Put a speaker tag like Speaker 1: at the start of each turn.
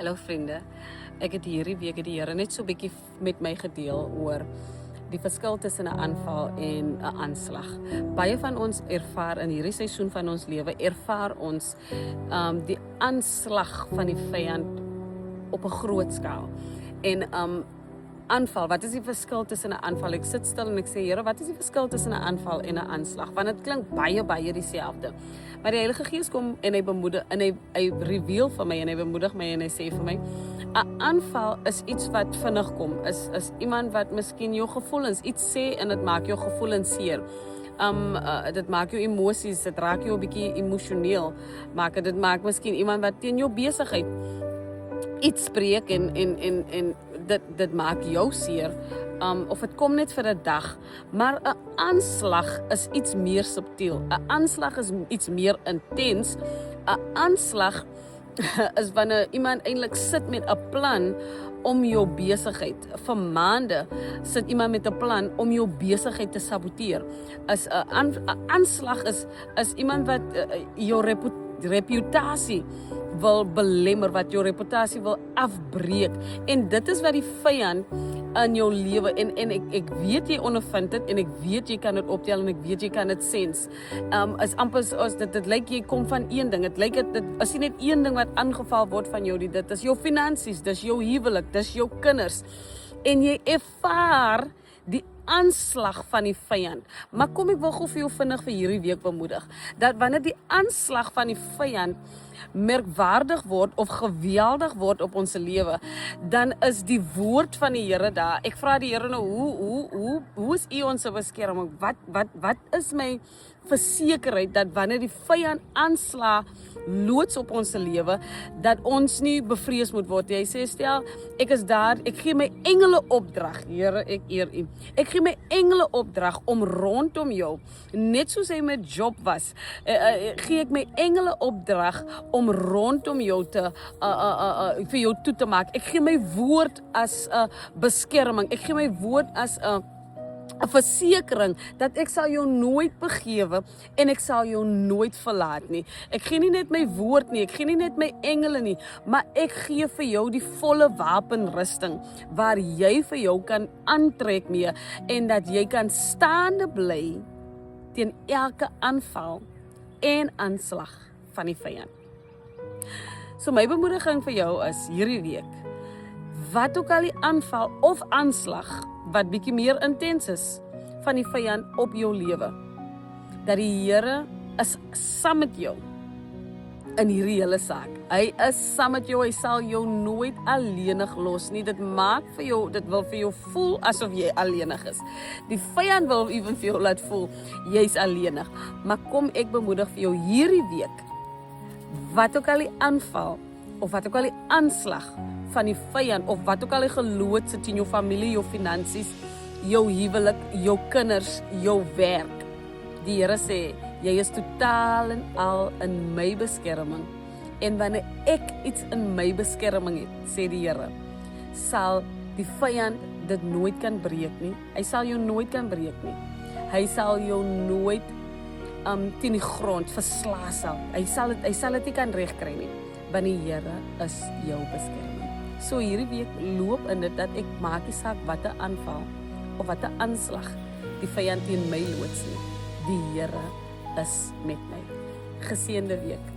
Speaker 1: Hallo vriende, ek het hierdie week die Here net so 'n bietjie met my gedeel oor die verskil tussen 'n aanval en 'n aanslag. Baie van ons ervaar in hierdie seisoen van ons lewe, ervaar ons die aanslag van die vyand op 'n groot skaal. En aanval, wat is die verskil tussen 'n aanval? Ek sit stil en ek sê, Here, wat is die verskil tussen 'n aanval en 'n aanslag? Want dit klink baie dieselfde. Maar die Heilige Gees kom en hy bemoedig en hy reveal vir my en hy bemoedig my en hy sê vir my, 'n aanval is iets wat vinnig kom. Is iemand wat miskien jou gevoelens iets sê en dit maak jou gevoelens seer. Dit maak jou emosies, dit raak jou 'n bietjie emosioneel. Dit maak miskien iemand wat teen jou besigheid iets spreek en dit maak jou seer, of dit kom net vir 'n dag, maar 'n aanslag is iets meer subtiel, 'n aanslag is iets meer intens, 'n aanslag is wanneer iemand eintlik sit met 'n plan om jou besigheid, vir maande sit iemand met 'n plan om jou besigheid te saboteer. As 'n aanslag is iemand wat jou reputasie wil belemmer, wat jou reputasie wil afbreek. En dit is wat die vyand in jou lewe, en ek weet jy ondervind dit, en ek weet jy kan dit optel, en ek weet jy kan dit sens. Is amper as dit lyk jy kom van een ding, dit lyk dit is nie net een ding wat aangeval word van jou, dit is jou finansies, dis jou huwelik, dis jou kinders, en jy ervaar die aanslag van die vyand. Maar kom ek wil gou vir jou vinnig vir hierdie week bemoedig, dat wanneer die aanslag van die vyand merkwaardig word of geweldig word op ons lewe, dan is die woord van die Here daar. Ek vra die Here nou, hoe is U ons beskerming? Wat is my versekerheid dat wanneer die vyand aansla loods op ons lewe, dat ons nie bevrees moet word. Hy sê, stel, ek is daar, ek gee my engele opdrag, Here, ek eer U. Ek gee my engele opdrag om rondom jou, net soos hy met Job was, gee ek my engele opdrag om rondom jou te vir jou toe te maak. Ek gee my woord as 'n beskerming. Ek gee my woord as 'n versekering dat ek sal jou nooit begewe en ek sal jou nooit verlaat nie. Ek gee nie net my woord nie, ek gee nie net my engele nie, maar ek gee vir jou die volle wapenrusting waar jy vir jou kan aantrek mee en dat jy kan staande bly teen elke aanval en aanslag van die vyand. So my bemoediging vir jou is hierdie week, wat ook al die aanval of aanslag wat bietjie meer intens is van die vyand op jou lewe, dat die Here is saam met jou in hierdie hele saak. Hy is saam met jou, hy sal jou nooit alleenig los nie. Dit wil vir jou voel asof jy alleenig is. Die vyand wil ewen vir jou laat voel jy's alleenig. Maar kom ek bemoedig vir jou hierdie week, wat ook al die aanval of wat ook al die aanslag van die vyand, of wat ook al die geloot sit in jou familie, jou finansies, jou huwelik, jou kinders, jou werk. Die Here sê, jy is totaal en al in my beskerming. En wanneer ek iets in my beskerming het, sê die Here, sal die vyand dit nooit kan breek nie. Hy sal jou nooit kan breek nie. Hy sal jou nooit teen die grond verslaan sal. Hy sal dit nie kan regkry nie, want die Here is jou beskerming. So hierdie week loop in dit dat ek maak nie saak wat 'n aanval of wat 'n aanslag die vyand teen my loods nie. Die Here is met my. Geseënde week.